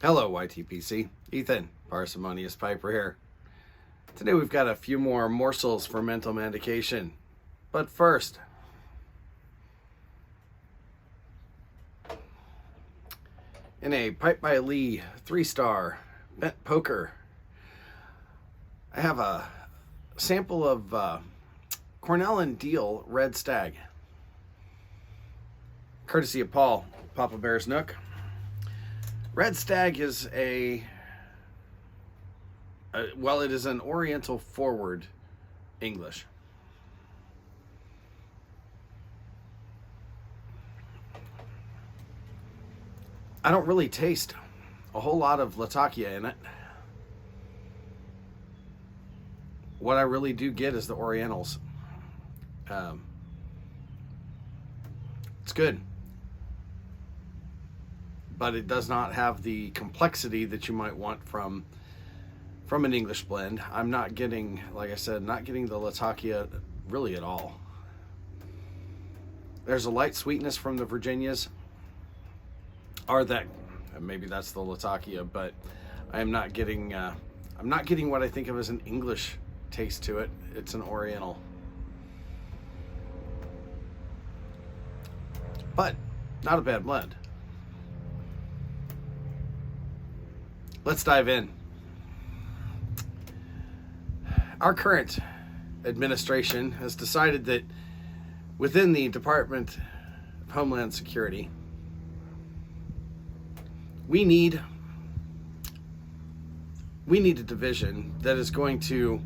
Hello, YTPC. Ethan, Parsimonious Piper here. Today we've got a few more morsels for mental manducation. But first, in a Pipe by Lee 3-star bent poker, I have a sample of Cornell and Deal Red Stag, courtesy of Paul, Papa Bear's Nook. Red Stag is it is an Oriental forward English. I don't really taste a whole lot of Latakia in it. What I really do get is the Orientals. It's good, but it does not have the complexity that you might want from an English blend. I'm not getting, like I said, not getting the Latakia really at all. There's a light sweetness from the Virginias, or that maybe that's the Latakia, but I'm not getting what I think of as an English taste to it. It's an Oriental, but not a bad blend. Let's dive in. Our current administration has decided that within the Department of Homeland Security, we need a division that is going to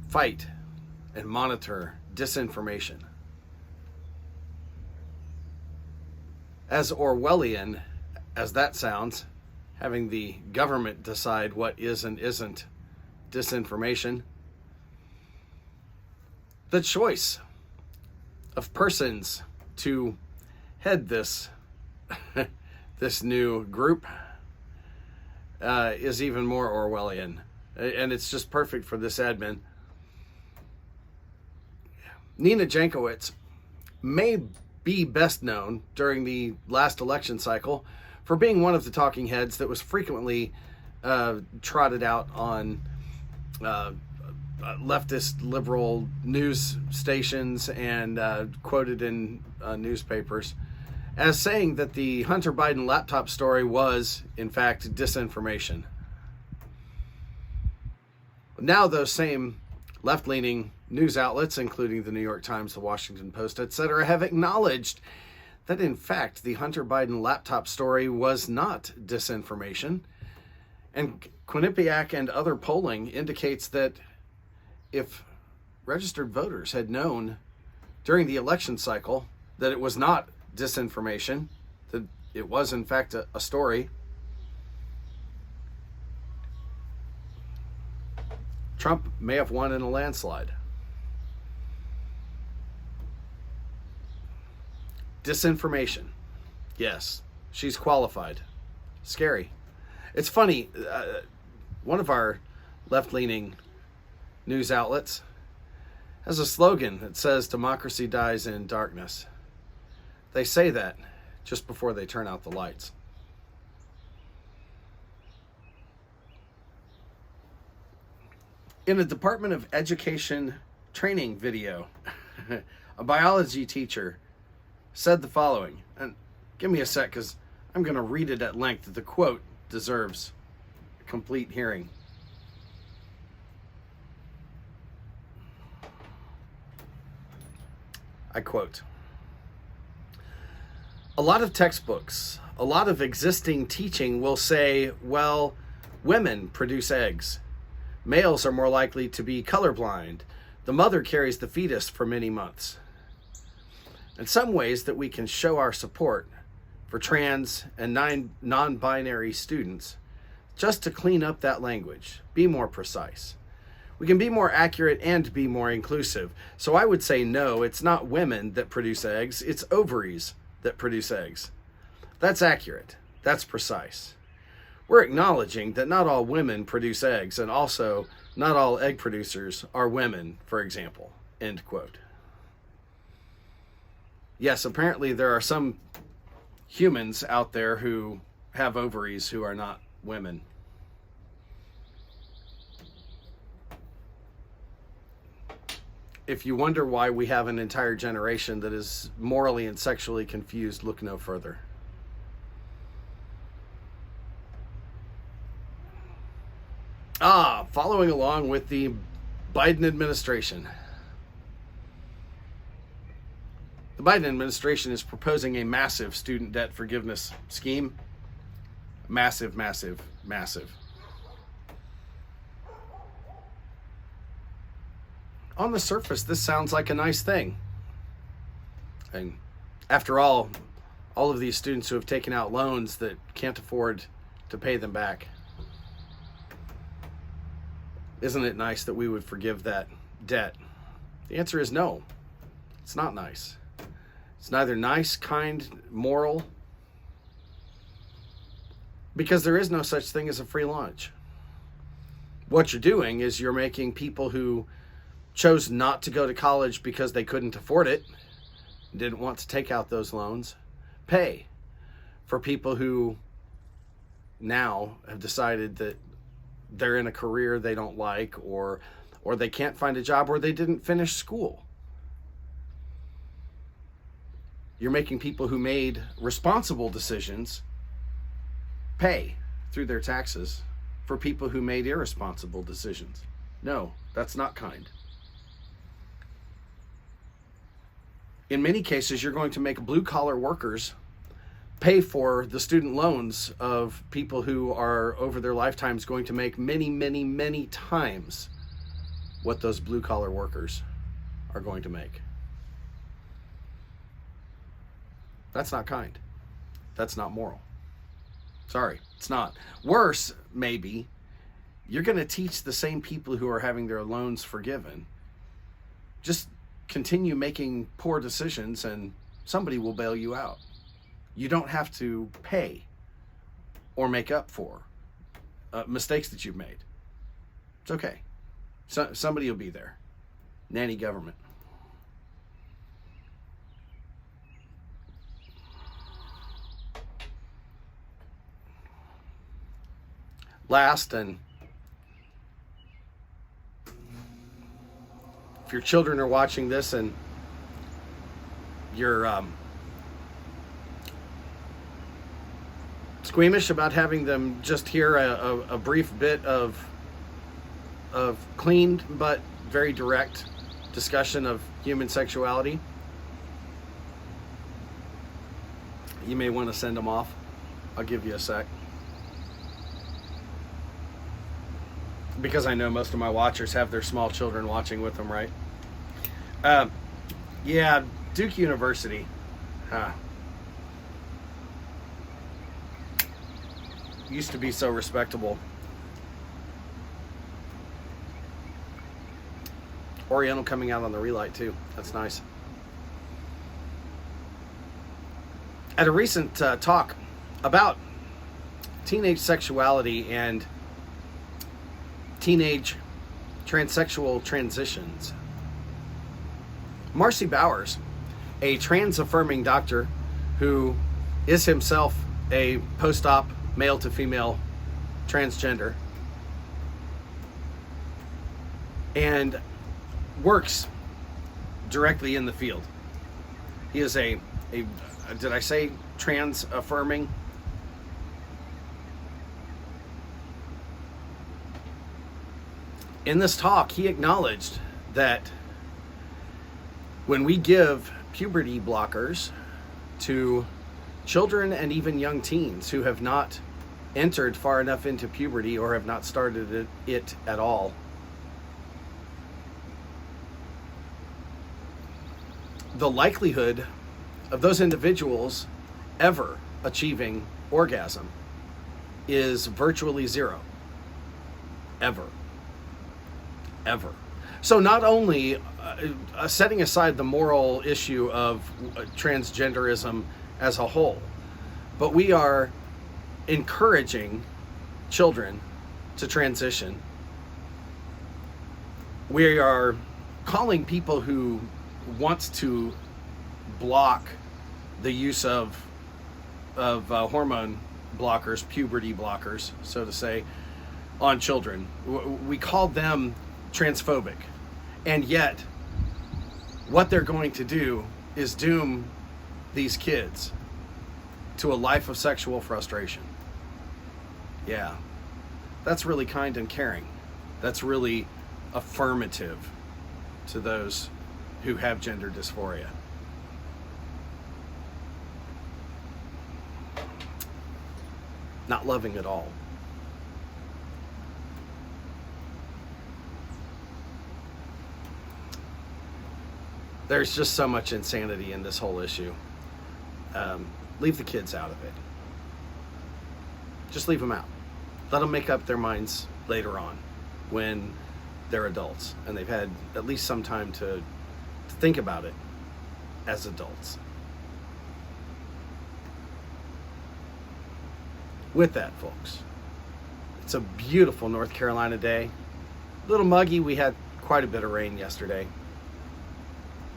fight and monitor disinformation. As Orwellian as that sounds, having the government decide what is and isn't disinformation, the choice of persons to head this this new group is even more Orwellian, and it's just perfect for this admin. Nina Jankowicz may be best known during the last election cycle for being one of the talking heads that was frequently trotted out on leftist liberal news stations and quoted in newspapers as saying that the Hunter Biden laptop story was, in fact, disinformation. Now those same left-leaning news outlets, including the New York Times, the Washington Post, etc., have acknowledged that, in fact, the Hunter Biden laptop story was not disinformation. And Quinnipiac and other polling indicates that if registered voters had known during the election cycle that it was not disinformation, that it was, in fact, a story, Trump may have won in a landslide. Disinformation. Yes, she's qualified. Scary. It's funny, one of our left-leaning news outlets has a slogan that says democracy dies in darkness. They say that just before they turn out the lights. In a Department of Education training video, a biology teacher said the following, and give me a sec because I'm going to read it at length. The quote deserves a complete hearing. I quote, "A lot of textbooks, a lot of existing teaching will say, well, women produce eggs. Males are more likely to be colorblind. The mother carries the fetus for many months. In some ways that we can show our support for trans and non-binary students, just to clean up that language, be more precise. We can be more accurate and be more inclusive. So I would say no, it's not women that produce eggs, it's ovaries that produce eggs. That's accurate. That's precise. We're acknowledging that not all women produce eggs, and also not all egg producers are women, for example." End quote. Yes, apparently there are some humans out there who have ovaries who are not women. If you wonder why we have an entire generation that is morally and sexually confused, look no further. Following along with the Biden administration. The Biden administration is proposing a massive student debt forgiveness scheme. Massive, massive, massive. On the surface, this sounds like a nice thing. And after all of these students who have taken out loans that can't afford to pay them back, isn't it nice that we would forgive that debt? The answer is no. It's not nice. It's neither nice, kind, moral, because there is no such thing as a free lunch. What you're doing is you're making people who chose not to go to college because they couldn't afford it, didn't want to take out those loans, pay for people who now have decided that they're in a career they don't like, or they can't find a job, or they didn't finish school. You're making people who made responsible decisions pay through their taxes for people who made irresponsible decisions. No, that's not kind. In many cases, you're going to make blue-collar workers pay for the student loans of people who are, over their lifetimes, going to make many, many, many times what those blue-collar workers are going to make. That's not kind. That's not moral. Sorry, it's not. Worse, maybe, you're going to teach the same people who are having their loans forgiven, just continue making poor decisions and somebody will bail you out. You don't have to pay or make up for mistakes that you've made. It's okay. Somebody will be there. Nanny government. Last, and if your children are watching this and you're squeamish about having them just hear a brief bit of clean but very direct discussion of human sexuality, you may want to send them off. I'll give you a sec. Because I know most of my watchers have their small children watching with them, right? Yeah, Duke University. Used to be so respectable. Oriental coming out on the relight too. That's nice. At a recent talk about teenage sexuality and teenage transsexual transitions, Marcy Bowers, a trans-affirming doctor who is himself a post-op male to female transgender and works directly in the field. He is a did I say trans-affirming? In this talk, he acknowledged that when we give puberty blockers to children and even young teens who have not entered far enough into puberty or have not started it at all, the likelihood of those individuals ever achieving orgasm is virtually zero. Ever. So not only setting aside the moral issue of transgenderism as a whole, but we are encouraging children to transition. We are calling people who want to block the use of hormone blockers, puberty blockers, so to say, on children. We call them transphobic. And yet, what they're going to do is doom these kids to a life of sexual frustration. Yeah, that's really kind and caring. That's really affirmative to those who have gender dysphoria. Not loving at all. There's just so much insanity in this whole issue. Leave the kids out of it. Just leave them out. Let them make up their minds later on when they're adults and they've had at least some time to think about it as adults. With that, folks, it's a beautiful North Carolina day. A little muggy. We had quite a bit of rain yesterday.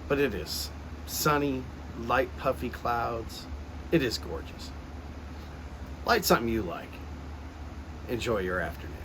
But it is sunny, light puffy clouds. It is gorgeous. Light something you like. Enjoy your afternoon.